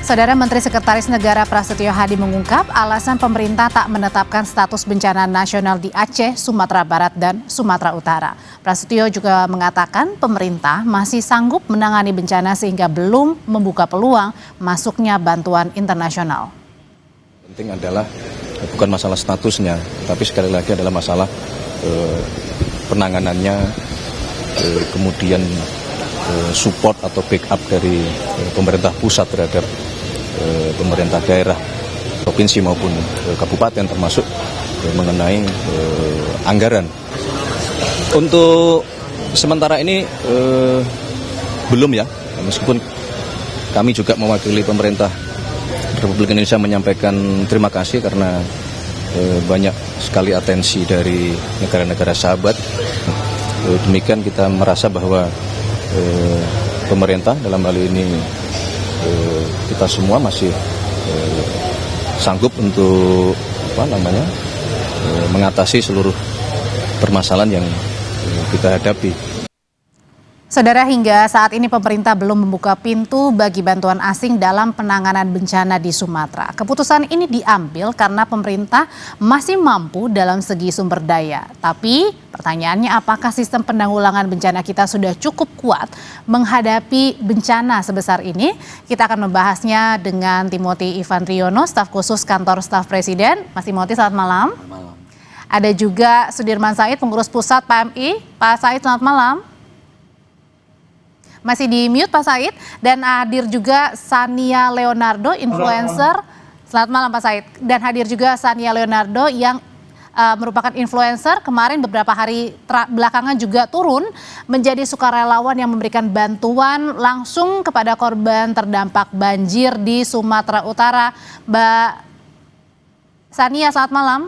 Saudara Menteri Sekretaris Negara Prasetyo Hadi mengungkap alasan pemerintah tak menetapkan status bencana nasional di Aceh, Sumatera Barat, dan Sumatera Utara. Prasetyo juga mengatakan pemerintah masih sanggup menangani bencana sehingga belum membuka peluang masuknya bantuan internasional. Penting adalah bukan masalah statusnya, tapi sekali lagi adalah masalah penanganannya, kemudian support atau backup dari pemerintah pusat terhadap pemerintah daerah, provinsi maupun kabupaten, termasuk mengenai anggaran. Untuk sementara ini belum ya, meskipun kami juga mewakili pemerintah Republik Indonesia menyampaikan terima kasih karena banyak sekali atensi dari negara-negara sahabat. Demikian kita merasa bahwa pemerintah dalam hal ini kita semua masih sanggup untuk mengatasi seluruh permasalahan yang kita hadapi. Saudara, hingga saat ini pemerintah belum membuka pintu bagi bantuan asing dalam penanganan bencana di Sumatera. Keputusan ini diambil karena pemerintah masih mampu dalam segi sumber daya. Tapi pertanyaannya, apakah sistem penanggulangan bencana kita sudah cukup kuat menghadapi bencana sebesar ini? Kita akan membahasnya dengan Timothy Ivan Triono, staf khusus kantor staf presiden. Mas Timothy, selamat malam. Selamat malam. Ada juga Sudirman Said, pengurus pusat PMI. Pak Said, selamat malam. Masih di mute Pak Said. Dan hadir juga Sania Leonardo, influencer. Selamat malam Pak Said. Dan hadir juga Sania Leonardo yang merupakan influencer. Kemarin beberapa hari belakangan juga turun menjadi sukarelawan yang memberikan bantuan langsung kepada korban terdampak banjir di Sumatera Utara. Mbak Sania, selamat malam.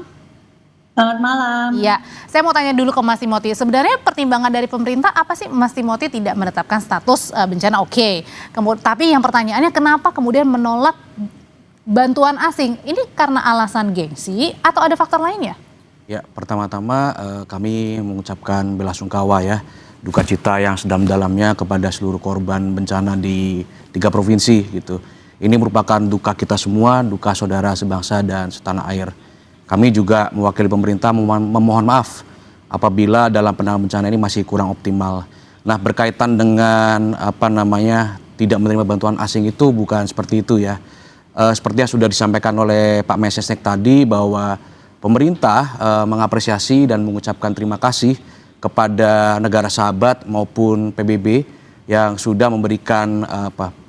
Selamat malam. Iya, saya mau tanya dulu ke Mas Timothy. Sebenarnya pertimbangan dari pemerintah apa sih Mas Timothy tidak menetapkan status bencana? Oke. Tapi yang pertanyaannya, kenapa kemudian menolak bantuan asing? Ini karena alasan gengsi atau ada faktor lain ya? Ya, pertama-tama kami mengucapkan belasungkawa ya, duka cita yang sedalam-dalamnya kepada seluruh korban bencana di 3 provinsi gitu. Ini merupakan duka kita semua, duka saudara sebangsa dan setanah air. Kami juga mewakili pemerintah memohon maaf apabila dalam penanganan bencana ini masih kurang optimal. Nah, berkaitan dengan tidak menerima bantuan asing itu bukan seperti itu ya. Seperti yang sudah disampaikan oleh Pak Mensesnek tadi bahwa pemerintah mengapresiasi dan mengucapkan terima kasih kepada negara sahabat maupun PBB yang sudah memberikan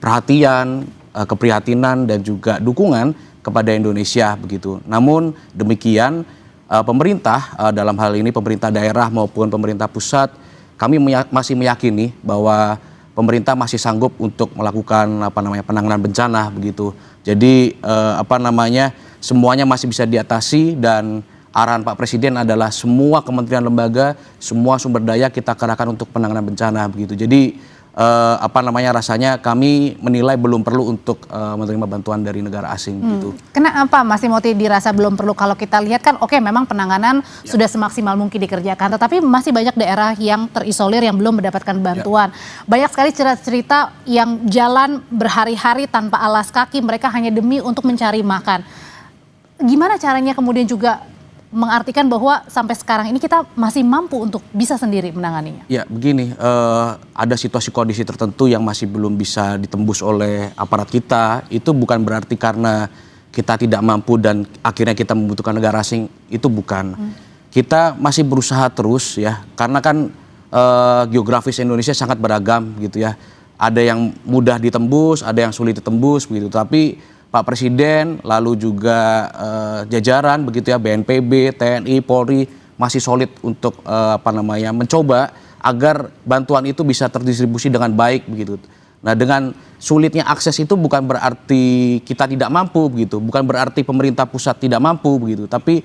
perhatian, keprihatinan dan juga dukungan kepada Indonesia begitu. Namun demikian pemerintah dalam hal ini pemerintah daerah maupun pemerintah pusat, kami masih meyakini bahwa pemerintah masih sanggup untuk melakukan penanganan bencana begitu. Jadi semuanya masih bisa diatasi dan arahan Pak Presiden adalah semua kementerian lembaga, semua sumber daya kita kerahkan untuk penanganan bencana begitu. Jadi rasanya kami menilai belum perlu untuk menerima bantuan dari negara asing gitu. Kenapa Mas Timothy dirasa belum perlu? Kalau kita lihat kan memang penanganan sudah semaksimal mungkin dikerjakan, tetapi masih banyak daerah yang terisolir yang belum mendapatkan bantuan. Banyak sekali cerita yang jalan berhari-hari tanpa alas kaki, mereka hanya demi untuk mencari makan. Gimana caranya kemudian juga mengartikan bahwa sampai sekarang ini kita masih mampu untuk bisa sendiri menanganinya? Ya begini, ada situasi kondisi tertentu yang masih belum bisa ditembus oleh aparat kita. Itu bukan berarti karena kita tidak mampu dan akhirnya kita membutuhkan negara asing, itu bukan. Kita masih berusaha terus ya, karena kan geografis Indonesia sangat beragam gitu ya. Ada yang mudah ditembus, ada yang sulit ditembus begitu. Tapi Pak Presiden, lalu juga jajaran begitu ya, BNPB, TNI, Polri masih solid untuk mencoba agar bantuan itu bisa terdistribusi dengan baik begitu. Nah, dengan sulitnya akses itu bukan berarti kita tidak mampu begitu, bukan berarti pemerintah pusat tidak mampu begitu, tapi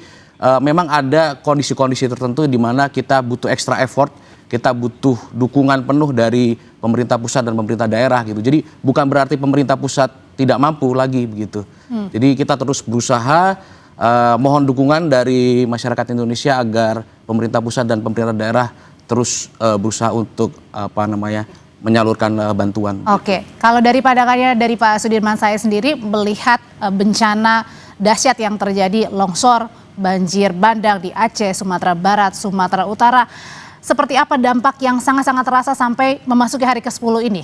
memang ada kondisi-kondisi tertentu di mana kita butuh extra effort, kita butuh dukungan penuh dari pemerintah pusat dan pemerintah daerah gitu. Jadi bukan berarti pemerintah pusat tidak mampu lagi begitu. Jadi kita terus berusaha, mohon dukungan dari masyarakat Indonesia agar pemerintah pusat dan pemerintah daerah terus berusaha untuk menyalurkan bantuan. Oke, kalau dari pandangannya dari Pak Sudirman, saya sendiri melihat bencana dahsyat yang terjadi, longsor, banjir bandang di Aceh, Sumatera Barat, Sumatera Utara. Seperti apa dampak yang sangat-sangat terasa sampai memasuki hari ke-10 ini?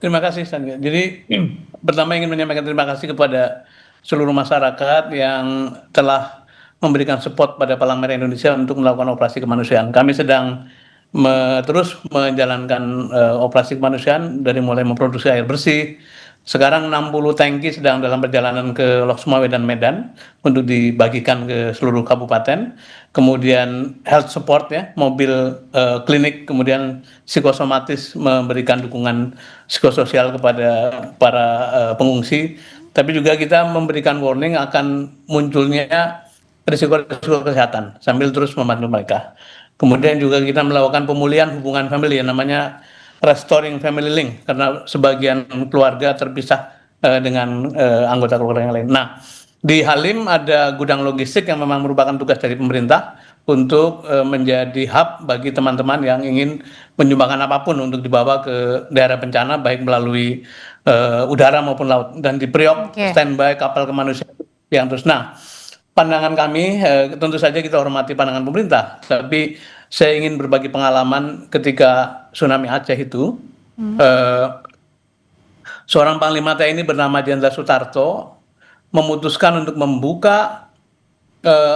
Terima kasih, Sandra. Jadi pertama ingin menyampaikan terima kasih kepada seluruh masyarakat yang telah memberikan support pada Palang Merah Indonesia untuk melakukan operasi kemanusiaan. Kami sedang terus menjalankan operasi kemanusiaan dari mulai memproduksi air bersih. Sekarang 60 tangki sedang dalam perjalanan ke Lok Sumawe dan Medan untuk dibagikan ke seluruh kabupaten. Kemudian health support ya, mobil klinik, kemudian psikosomatis memberikan dukungan psikososial kepada para pengungsi. Tapi juga kita memberikan warning akan munculnya risiko-risiko kesehatan sambil terus membantu mereka. Kemudian juga kita melakukan pemulihan hubungan family yang namanya restoring family link, karena sebagian keluarga terpisah dengan anggota keluarga yang lain. Nah, di Halim ada gudang logistik yang memang merupakan tugas dari pemerintah untuk menjadi hub bagi teman-teman yang ingin menyumbangkan apapun untuk dibawa ke daerah bencana, baik melalui udara maupun laut. Dan di Priok standby kapal kemanusiaan yang terus. Nah, pandangan kami, tentu saja kita hormati pandangan pemerintah, tapi saya ingin berbagi pengalaman ketika tsunami Aceh itu. Seorang Panglima TNI bernama Jenderal Sutarto memutuskan untuk membuka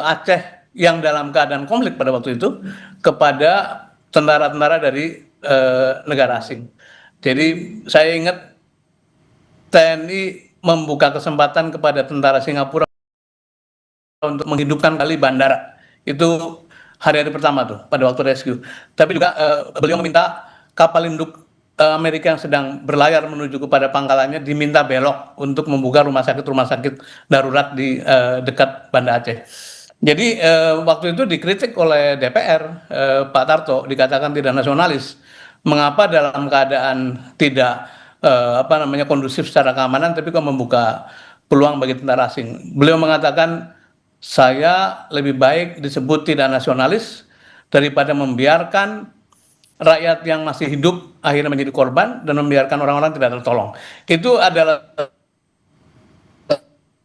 Aceh yang dalam keadaan konflik pada waktu itu kepada tentara-tentara dari negara asing. Jadi saya ingat TNI membuka kesempatan kepada tentara Singapura untuk menghidupkan kembali bandara. Itu hari-hari pertama tuh pada waktu rescue. Tapi juga beliau meminta kapal induk Amerika yang sedang berlayar menuju kepada pangkalannya diminta belok untuk membuka rumah sakit darurat di dekat Banda Aceh. Jadi waktu itu dikritik oleh DPR, Pak Tarto dikatakan tidak nasionalis. Mengapa dalam keadaan tidak kondusif secara keamanan, tapi kok membuka peluang bagi tentara asing? Beliau mengatakan, saya lebih baik disebut tidak nasionalis daripada membiarkan rakyat yang masih hidup akhirnya menjadi korban dan membiarkan orang-orang tidak tertolong. Itu adalah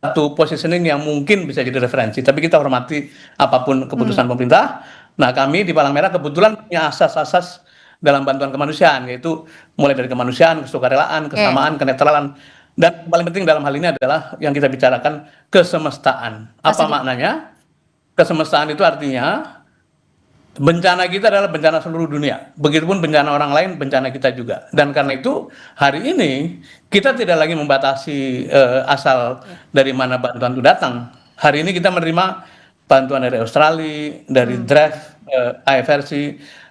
satu positioning yang mungkin bisa jadi referensi, tapi kita hormati apapun keputusan pemerintah. Nah, kami di Palang Merah kebetulan punya asas-asas dalam bantuan kemanusiaan, yaitu mulai dari kemanusiaan, kesukarelaan, kesamaan, kenetralan. Dan paling penting dalam hal ini adalah yang kita bicarakan kesemestaan. Apa maknanya? Kesemestaan itu artinya bencana kita adalah bencana seluruh dunia. Begitupun bencana orang lain, bencana kita juga. Dan karena itu hari ini kita tidak lagi membatasi asal dari mana bantuan itu datang. Hari ini kita menerima bantuan dari Australia, dari draft, IFRC,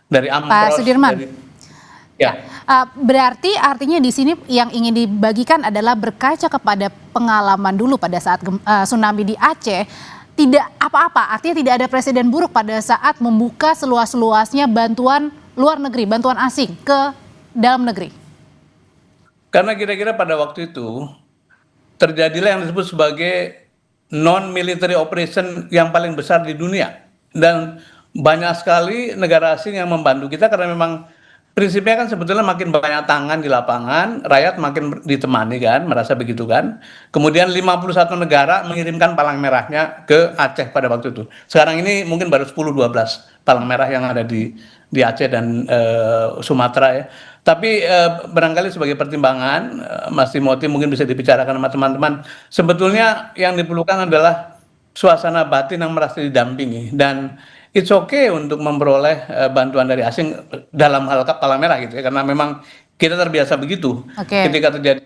dari AMPROS. Pak Sudirman. Ya. Berarti artinya di sini yang ingin dibagikan adalah berkaca kepada pengalaman dulu pada saat tsunami di Aceh, tidak apa-apa, artinya tidak ada presiden buruk pada saat membuka seluas-luasnya bantuan luar negeri, bantuan asing ke dalam negeri. Karena kira-kira pada waktu itu terjadilah yang disebut sebagai non-military operation yang paling besar di dunia. Dan banyak sekali negara asing yang membantu kita karena memang prinsipnya kan sebetulnya makin banyak tangan di lapangan, rakyat makin ditemani kan, merasa begitu kan. Kemudian 51 negara mengirimkan palang merahnya ke Aceh pada waktu itu. Sekarang ini mungkin baru 10-12 palang merah yang ada di Aceh dan Sumatera ya. Tapi barangkali sebagai pertimbangan, Mas Timothy mungkin bisa dibicarakan sama teman-teman. Sebetulnya yang diperlukan adalah suasana batin yang merasa didampingi. Dan it's okay untuk memperoleh bantuan dari asing dalam hal palang merah gitu ya, karena memang kita terbiasa begitu. Ketika terjadi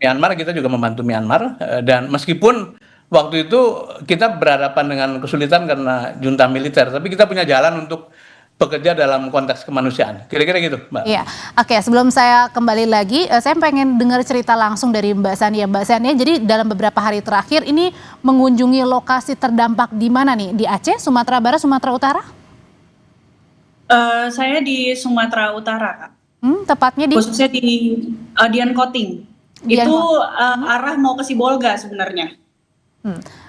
Myanmar, kita juga membantu Myanmar, dan meskipun waktu itu kita berhadapan dengan kesulitan karena junta militer, tapi kita punya jalan untuk bekerja dalam konteks kemanusiaan. Kira-kira gitu, Mbak. Iya, oke. Sebelum saya kembali lagi, saya pengen dengar cerita langsung dari Mbak Sania. Mbak Sania, jadi dalam beberapa hari terakhir ini mengunjungi lokasi terdampak di mana nih? Di Aceh, Sumatera Barat, Sumatera Utara? Saya di Sumatera Utara, Kak. Tepatnya di? Khususnya di Dian Koting. Itu arah mau ke Sibolga sebenarnya.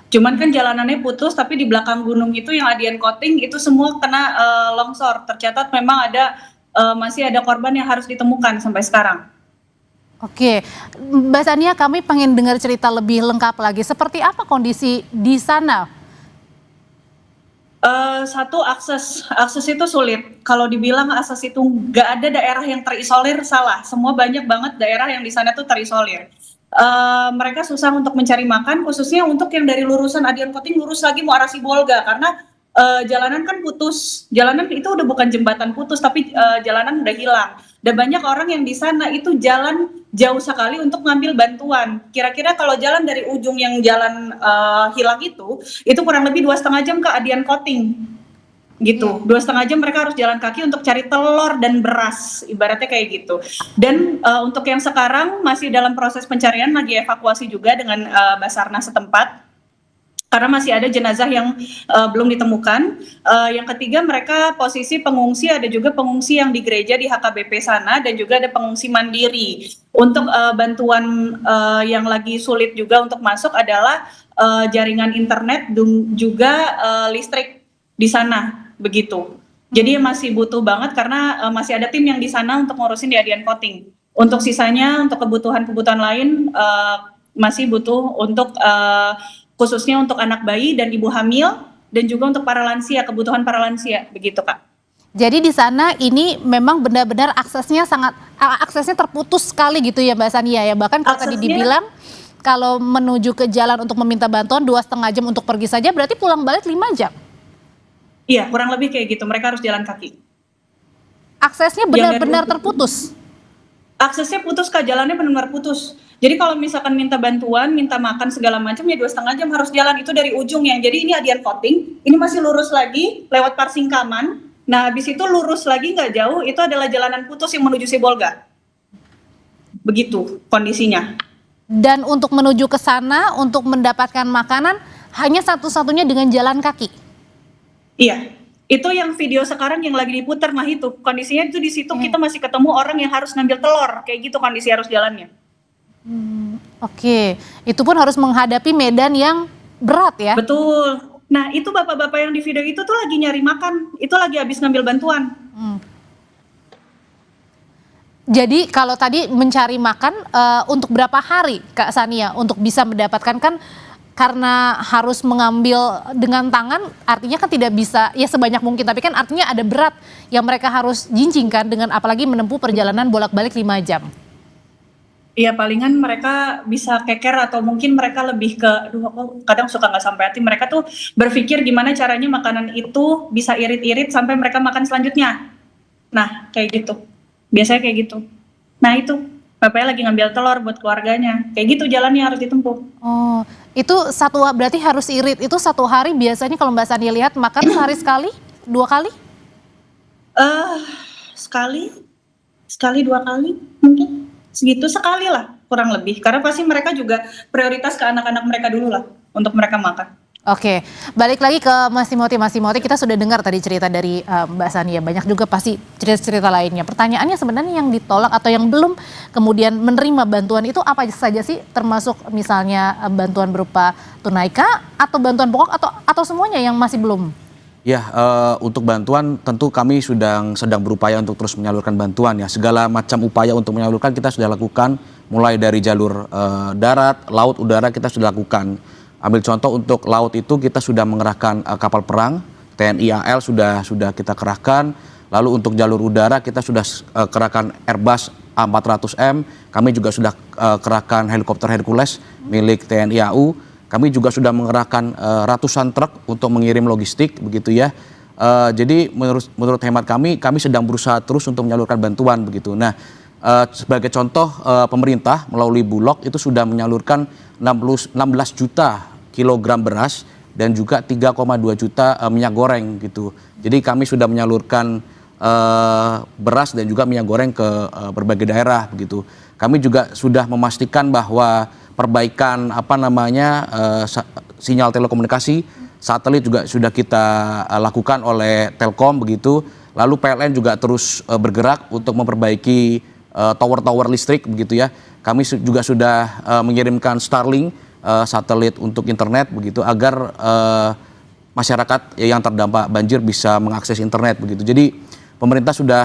Cuman kan jalanannya putus, tapi di belakang gunung itu yang Adian Koting itu semua kena longsor. Tercatat memang ada masih ada korban yang harus ditemukan sampai sekarang. Oke, Mbak Sania, kami pengen dengar cerita lebih lengkap lagi. Seperti apa kondisi di sana? Satu, akses itu sulit. Kalau dibilang akses itu nggak ada daerah yang terisolir, salah. Semua banyak banget daerah yang di sana tuh terisolir. Mereka susah untuk mencari makan, khususnya untuk yang dari lurusan Adian Koting lurus lagi mau arah Sibolga, karena jalanan kan putus. Jalanan itu udah bukan jembatan putus, tapi jalanan udah hilang. Dan banyak orang yang di sana itu jalan jauh sekali untuk ngambil bantuan. Kira-kira kalau jalan dari ujung yang jalan hilang itu kurang lebih 2,5 jam ke Adian Koting. Gitu, 2,5 jam mereka harus jalan kaki untuk cari telur dan beras, ibaratnya kayak gitu. Dan untuk yang sekarang masih dalam proses pencarian, lagi evakuasi juga dengan Basarnas setempat, karena masih ada jenazah yang belum ditemukan. Yang ketiga, mereka posisi pengungsi, ada juga pengungsi yang di gereja di HKBP sana, dan juga ada pengungsi mandiri. Untuk bantuan yang lagi sulit juga untuk masuk adalah jaringan internet dan juga listrik di sana, begitu. Jadi masih butuh banget karena masih ada tim yang di sana untuk ngurusin di Adian Koting. Untuk sisanya, untuk kebutuhan-kebutuhan lain masih butuh untuk khususnya untuk anak bayi dan ibu hamil, dan juga untuk para lansia, kebutuhan para lansia, begitu Kak. Jadi di sana ini memang benar-benar aksesnya terputus sekali gitu ya Mbak Sania ya. Bahkan kalau tadi dibilang kalau menuju ke jalan untuk meminta bantuan 2,5 jam untuk pergi saja, berarti pulang balik 5 jam. Iya, kurang lebih kayak gitu, mereka harus jalan kaki. Aksesnya benar-benar terputus? Aksesnya putus Kak, jalannya benar-benar putus. Jadi kalau misalkan minta bantuan, minta makan segala macam ya 2,5 jam harus jalan, itu dari ujungnya. Jadi ini Adian Koting, ini masih lurus lagi lewat Parsingkaman. Nah habis itu lurus lagi nggak jauh, itu adalah jalanan putus yang menuju Sibolga. Begitu kondisinya. Dan untuk menuju ke sana, untuk mendapatkan makanan, hanya satu-satunya dengan jalan kaki? Iya, itu yang video sekarang yang lagi diputar, mah itu kondisinya itu di situ kita masih ketemu orang yang harus ngambil telur, kayak gitu kondisi harus jalannya. Oke, itu pun harus menghadapi medan yang berat ya? Betul. Nah itu bapak-bapak yang di video itu tuh lagi nyari makan, itu lagi habis ngambil bantuan. Jadi kalau tadi mencari makan untuk berapa hari Kak Sania untuk bisa mendapatkan, kan karena harus mengambil dengan tangan, artinya kan tidak bisa ya sebanyak mungkin, tapi kan artinya ada berat yang mereka harus jinjingkan dengan apalagi menempuh perjalanan bolak-balik 5 jam. Iya, palingan mereka bisa keker atau mungkin mereka lebih ke, aduh aku kadang suka nggak sampai hati, mereka tuh berpikir gimana caranya makanan itu bisa irit-irit sampai mereka makan selanjutnya. Nah, kayak gitu. Biasanya kayak gitu. Nah itu, bapaknya lagi ngambil telur buat keluarganya. Kayak gitu jalannya harus ditempuh. Oh, itu berarti harus irit, itu 1 hari biasanya kalau Mbak Sania lihat makan sehari sekali, 2 kali? Sekali 2 kali mungkin. Segitu sekali lah kurang lebih, karena pasti mereka juga prioritas ke anak-anak mereka dulu lah untuk mereka makan. Oke, balik lagi ke Mas Timothy, kita sudah dengar tadi cerita dari Mbak Sania, banyak juga pasti cerita-cerita lainnya. Pertanyaannya sebenarnya yang ditolak atau yang belum kemudian menerima bantuan itu apa saja sih, termasuk misalnya bantuan berupa tunai kah atau bantuan pokok atau semuanya yang masih belum? Ya, untuk bantuan tentu kami sedang berupaya untuk terus menyalurkan bantuan ya. Segala macam upaya untuk menyalurkan kita sudah lakukan, mulai dari jalur darat, laut, udara kita sudah lakukan. Ambil contoh untuk laut itu kita sudah mengerahkan kapal perang, TNI AL sudah kita kerahkan. Lalu untuk jalur udara kita sudah kerahkan Airbus A400M, kami juga sudah kerahkan helikopter Hercules milik TNI AU. Kami juga sudah mengerahkan ratusan truk untuk mengirim logistik, begitu ya. Jadi menurut hemat kami sedang berusaha terus untuk menyalurkan bantuan, begitu. Nah, sebagai contoh pemerintah melalui Bulog itu sudah menyalurkan 16 juta kilogram beras dan juga 3,2 juta minyak goreng, gitu. Jadi kami sudah menyalurkan beras dan juga minyak goreng ke berbagai daerah, begitu. Kami juga sudah memastikan bahwa perbaikan sinyal telekomunikasi satelit juga sudah kita lakukan oleh Telkom, begitu. Lalu PLN juga terus bergerak untuk memperbaiki tower-tower listrik, begitu ya. Kami juga sudah mengirimkan Starlink satelit untuk internet, begitu, agar masyarakat yang terdampak banjir bisa mengakses internet, begitu. Jadi pemerintah sudah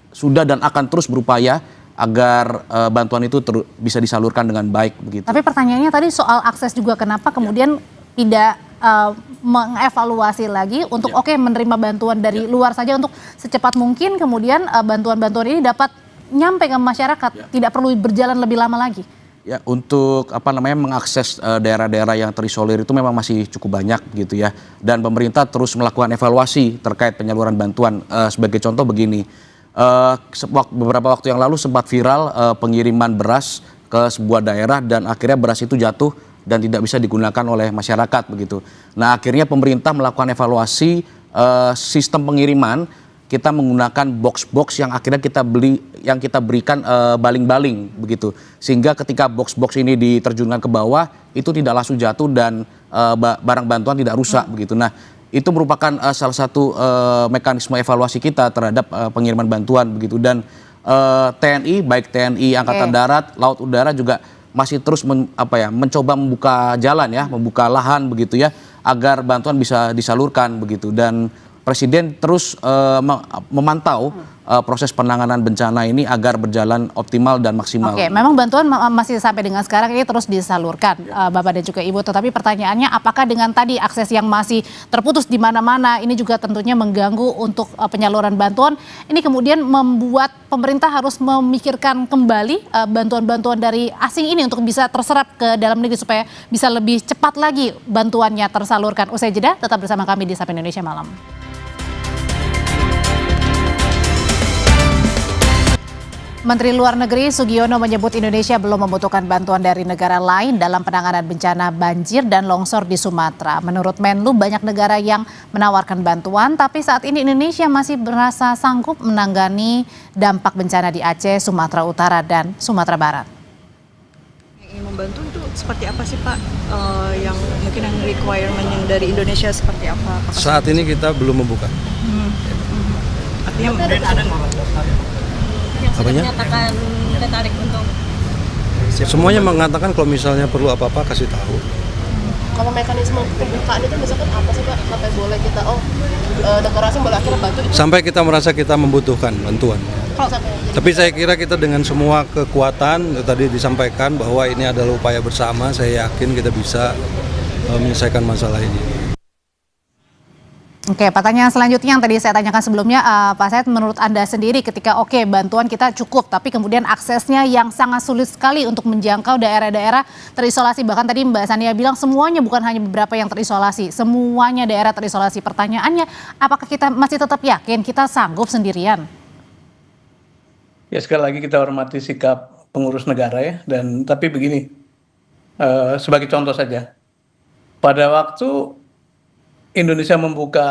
sudah dan akan terus berupaya agar bantuan itu bisa disalurkan dengan baik begitu. Tapi pertanyaannya tadi soal akses juga, kenapa kemudian tidak mengevaluasi lagi untuk menerima bantuan dari luar saja untuk secepat mungkin kemudian bantuan-bantuan ini dapat nyampe ke masyarakat, tidak perlu berjalan lebih lama lagi? Ya, untuk mengakses daerah-daerah yang terisolir itu memang masih cukup banyak gitu ya. Dan pemerintah terus melakukan evaluasi terkait penyaluran bantuan. Sebagai contoh begini, beberapa waktu yang lalu sempat viral pengiriman beras ke sebuah daerah dan akhirnya beras itu jatuh dan tidak bisa digunakan oleh masyarakat begitu. Nah, akhirnya pemerintah melakukan evaluasi sistem pengiriman. Kita menggunakan box-box yang akhirnya kita berikan baling-baling begitu, sehingga ketika box-box ini diterjunkan ke bawah itu tidak langsung jatuh dan barang bantuan tidak rusak begitu. Nah, itu merupakan salah satu mekanisme evaluasi kita terhadap pengiriman bantuan begitu. Dan TNI, baik TNI Angkatan Darat, Laut, Udara juga masih terus mencoba membuka jalan ya, membuka lahan begitu ya, agar bantuan bisa disalurkan begitu. Dan Presiden terus memantau proses penanganan bencana ini agar berjalan optimal dan maksimal. Oke, memang bantuan masih sampai dengan sekarang ini terus disalurkan, Bapak dan juga Ibu. Tetapi pertanyaannya, apakah dengan tadi akses yang masih terputus di mana-mana, ini juga tentunya mengganggu untuk penyaluran bantuan. Ini kemudian membuat pemerintah harus memikirkan kembali bantuan-bantuan dari asing ini untuk bisa terserap ke dalam negeri supaya bisa lebih cepat lagi bantuannya tersalurkan. Usai jeda, tetap bersama kami di Sapa Indonesia Malam. Menteri Luar Negeri Sugiono menyebut Indonesia belum membutuhkan bantuan dari negara lain dalam penanganan bencana banjir dan longsor di Sumatera. Menurut Menlu, banyak negara yang menawarkan bantuan, tapi saat ini Indonesia masih merasa sanggup menangani dampak bencana di Aceh, Sumatera Utara, dan Sumatera Barat. Yang ingin membantu itu seperti apa sih Pak? Yang mungkin yang requirement yang dari Indonesia seperti apa? Saat ini kita belum membuka. Artinya ada menyatakan tertarik untuk semuanya mengatakan kalau misalnya perlu apa-apa kasih tahu. Kalau mekanisme pembukaan itu misalkan apa sih Pak? Sampai boleh kita negara asing boleh akhirnya bantu? Sampai kita merasa kita membutuhkan bantuan. Tapi saya kira kita dengan semua kekuatan tadi disampaikan bahwa ini adalah upaya bersama. Saya yakin kita bisa menyelesaikan masalah ini. Oke, pertanyaan selanjutnya yang tadi saya tanyakan sebelumnya, Pak Said, menurut Anda sendiri ketika bantuan kita cukup, tapi kemudian aksesnya yang sangat sulit sekali untuk menjangkau daerah-daerah terisolasi. Bahkan tadi Mbak Sania bilang semuanya, bukan hanya beberapa yang terisolasi, semuanya daerah terisolasi. Pertanyaannya, apakah kita masih tetap yakin kita sanggup sendirian? Ya, sekali lagi kita hormati sikap pengurus negara ya, tapi begini, sebagai contoh saja, pada waktu Indonesia membuka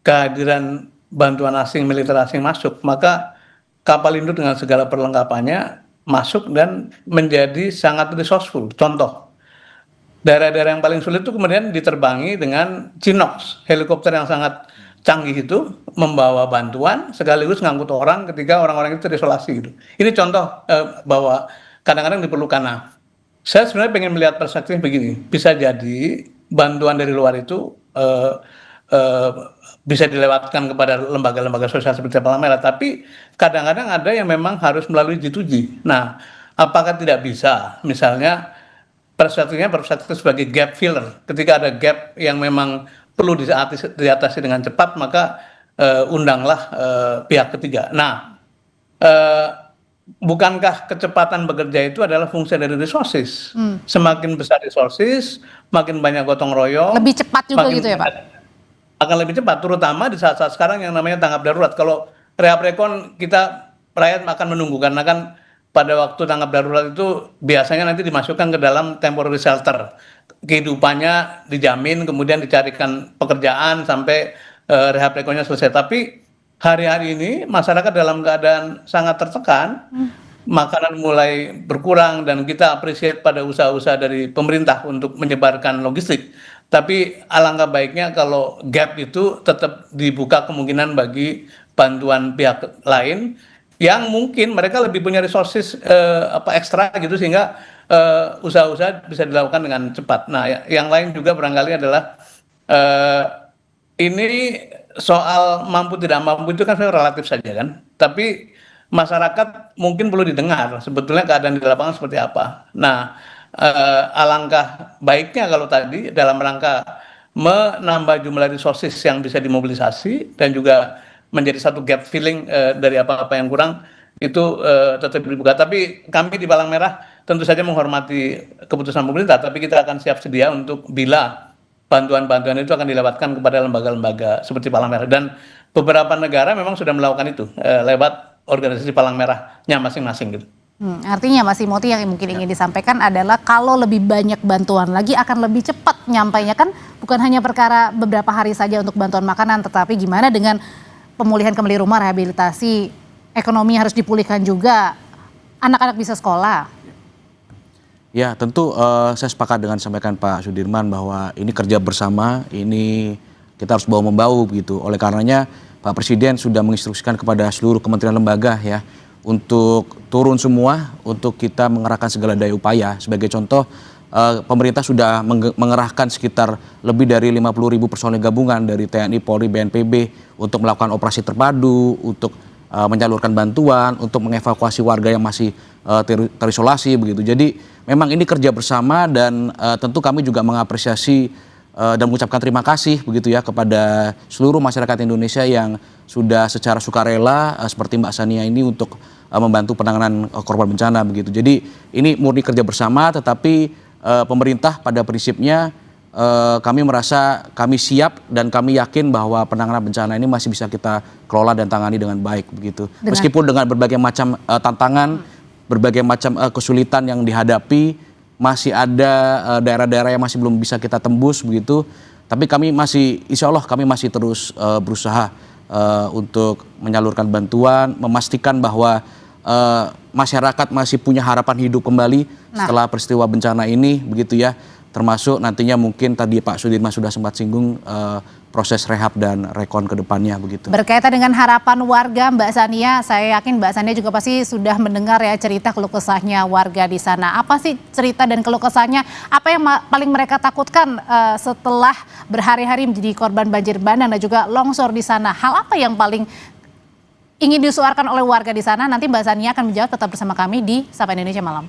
kehadiran bantuan asing, militer asing masuk, maka kapal induk dengan segala perlengkapannya masuk dan menjadi sangat resourceful. Contoh, daerah-daerah yang paling sulit itu kemudian diterbangi dengan Chinook, helikopter yang sangat canggih itu membawa bantuan sekaligus ngangkut orang ketika orang-orang itu terisolasi gitu. Ini contoh bahwa kadang-kadang diperlukan. Nah, saya sebenarnya pengen melihat perspektif begini, bisa jadi bantuan dari luar itu bisa dilewatkan kepada lembaga-lembaga sosial seperti Palang Merah, tapi kadang-kadang ada yang memang harus melalui G2G. Nah, apakah tidak bisa misalnya perspektifnya sebagai gap filler, ketika ada gap yang memang perlu diatasi dengan cepat, maka undanglah pihak ketiga. Nah, bukankah kecepatan bekerja itu adalah fungsi dari resources? Semakin besar resources, makin banyak gotong royong. Lebih cepat juga gitu ya Pak? Akan lebih cepat, terutama di saat-saat sekarang yang namanya tanggap darurat. Kalau rehab rekon kita rakyat akan menunggu, karena kan pada waktu tanggap darurat itu biasanya nanti dimasukkan ke dalam temporary shelter. Kehidupannya dijamin, kemudian dicarikan pekerjaan sampai rehab rekonnya selesai. Tapi hari-hari ini masyarakat dalam keadaan sangat tertekan, makanan mulai berkurang, dan kita appreciate pada usaha-usaha dari pemerintah untuk menyebarkan logistik. Tapi alangkah baiknya kalau gap itu tetap dibuka kemungkinan bagi bantuan pihak lain yang mungkin mereka lebih punya resources ekstra gitu, sehingga usaha-usaha bisa dilakukan dengan cepat. Nah, yang lain juga barangkali adalah ini soal mampu tidak mampu itu kan sebenarnya relatif saja kan. Tapi masyarakat mungkin perlu didengar sebetulnya keadaan di lapangan seperti apa. Nah, alangkah baiknya kalau tadi dalam rangka menambah jumlah resources yang bisa dimobilisasi dan juga menjadi satu gap filling dari apa-apa yang kurang itu tetap dibuka. Tapi kami di Palang Merah tentu saja menghormati keputusan pemerintah, tapi kita akan siap sedia untuk bila bantuan-bantuan itu akan dilewatkan kepada lembaga-lembaga seperti Palang Merah. Dan beberapa negara memang sudah melakukan itu lewat organisasi Palang Merahnya masing-masing gitu. Artinya Mas Timothy yang mungkin ingin disampaikan adalah kalau lebih banyak bantuan lagi akan lebih cepat nyampainya, kan bukan hanya perkara beberapa hari saja untuk bantuan makanan, tetapi gimana dengan pemulihan kembali rumah, rehabilitasi, ekonomi harus dipulihkan juga, anak-anak bisa sekolah. Ya tentu saya sepakat dengan sampaikan Pak Sudirman bahwa ini kerja bersama, ini kita harus bahu-membahu begitu. Oleh karenanya Pak Presiden sudah menginstruksikan kepada seluruh kementerian lembaga ya untuk turun semua untuk kita mengerahkan segala daya upaya. Sebagai contoh, pemerintah sudah mengerahkan sekitar lebih dari 50.000 personel gabungan dari TNI, Polri, BNPB untuk melakukan operasi terpadu, untuk menyalurkan bantuan, untuk mengevakuasi warga yang masih terisolasi begitu. Jadi memang ini kerja bersama dan tentu kami juga mengapresiasi dan mengucapkan terima kasih begitu ya kepada seluruh masyarakat Indonesia yang sudah secara sukarela seperti Mbak Sania ini untuk membantu penanganan korban bencana begitu. Jadi ini murni kerja bersama, tetapi pemerintah pada prinsipnya kami merasa kami siap dan kami yakin bahwa penanganan bencana ini masih bisa kita kelola dan tangani dengan baik begitu. Meskipun dengan berbagai macam tantangan, berbagai macam kesulitan yang dihadapi, masih ada daerah-daerah yang masih belum bisa kita tembus begitu. Tapi kami masih, insya Allah kami masih terus berusaha untuk menyalurkan bantuan, memastikan bahwa masyarakat masih punya harapan hidup kembali setelah peristiwa bencana ini begitu ya. Termasuk nantinya mungkin tadi Pak Sudirman sudah sempat singgung proses rehab dan rekon ke depannya begitu. Berkaitan dengan harapan warga, Mbak Sania, saya yakin Mbak Sania juga pasti sudah mendengar ya cerita keluh kesahnya warga di sana. Apa sih cerita dan keluh kesahnya? Apa yang paling mereka takutkan setelah berhari-hari menjadi korban banjir bandang dan juga longsor di sana? Hal apa yang paling ingin disuarakan oleh warga di sana? Nanti Mbak Sania akan menjawab, tetap bersama kami di Sapa Indonesia Malam.